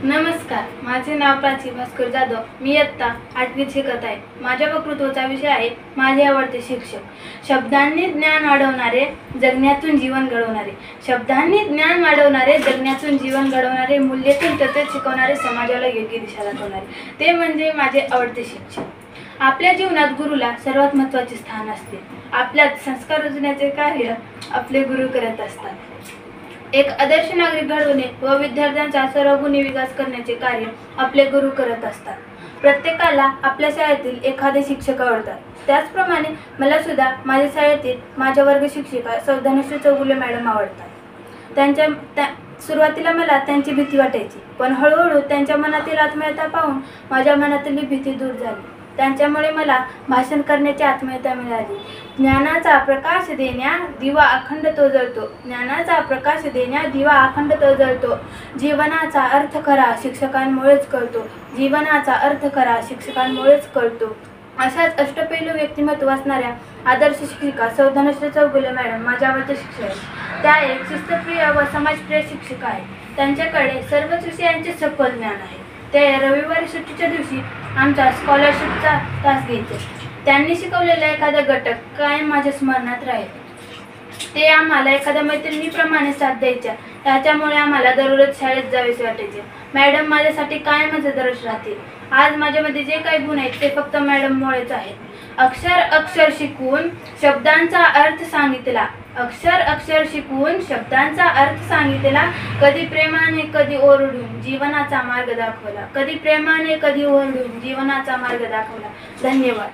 नमस्कार, माझे नाव प्राची भास्कर जाधव. मी इयत्ता 8वीत शिकत आहे. माझ्या वक्तृत्वाचा विषय आहे माझे आवडते शिक्षक. शब्दांनी ज्ञान वाढवणारे, जगण्यातून जीवन घडवणारे. शब्दांनी ज्ञान वाढवणारे, जगण्यातून जीवन घडवणारे, मूल्यातून तत्त्वे शिकवणारे, समाजाला योग्य दिशा दाखवणारे, ते म्हणजे माझे आवडते शिक्षक. आपल्या जीवनात गुरुला सर्वात महत्त्वाचे स्थान असते. आपल्यात संस्कार रुजवण्याचे कार्य आपले गुरु करत असतात. एक आदर्श नागरिक घडवणे व विद्यार्थ्यांचा सर्वगुणी विकास करण्याचे कार्य आपले गुरु करत असतात. प्रत्येकाला आपल्या शाळेतील एखादे शिक्षक आवडतात. त्याचप्रमाणे मला सुद्धा माझ्या शाळेतील माझ्या वर्ग शिक्षिका सौ धनश्री चौगुले मॅडम आवडतात. सुरुवातीला मला त्यांची भीती वाटायची, पण हळूहळू त्यांच्या मनातील आत्मीयता पाहून माझ्या मनातील भीती दूर झाली. त्यांच्यामुळे मला भाषण करण्याची आत्मीयता मिळाली. ज्ञानाचा प्रकाश देण्या दिवा अखंड तो जळतो. ज्ञानाचा प्रकाश देण्या दिवा अखंड तो जळतो. जीवनाचा अर्थ खरा शिक्षकांमुळेच कळतो. जीवनाचा अर्थ खरा शिक्षकांमुळेच कळतो. अशाच अष्टपैलू व्यक्तिमत्व असणाऱ्या आदर्श शिक्षिका सौ धनश्री चौगुले मॅडम माझ्या आवडते शिक्षक आहेत. त्या एक शिस्तप्रिय व समाजप्रिय शिक्षिका आहेत. त्यांच्याकडे सर्वच विषयांचे सखोल ज्ञान आहे. ते रविवारी सुट्टीच्या दिवशी आमचा स्कॉलरशिपचा तास घ्यायचे. त्यांनी शिकवलेला एखादा घटक कायम माझ्या स्मरणात राहील. ते आम्हाला एखाद्या मैत्रिणीप्रमाणे साथ द्यायच्या. त्याच्यामुळे आम्हाला दररोज शाळेत जावेसे वाटायचे. मॅडम माझ्यासाठी कायमच आदर्श राहतील. आज माझ्यामध्ये जे काही गुण आहेत ते फक्त मॅडममुळेच आहेत. अक्षर अक्षर शिकून शब्दांचा अर्थ सांगितला. अक्षर अक्षर शिकून शब्दांचा अर्थ सांगितला. कधी प्रेमाने कधी ओरडून जीवनाचा मार्ग दाखवला. कधी प्रेमाने कधी ओरडून जीवनाचा मार्ग दाखवला. धन्यवाद.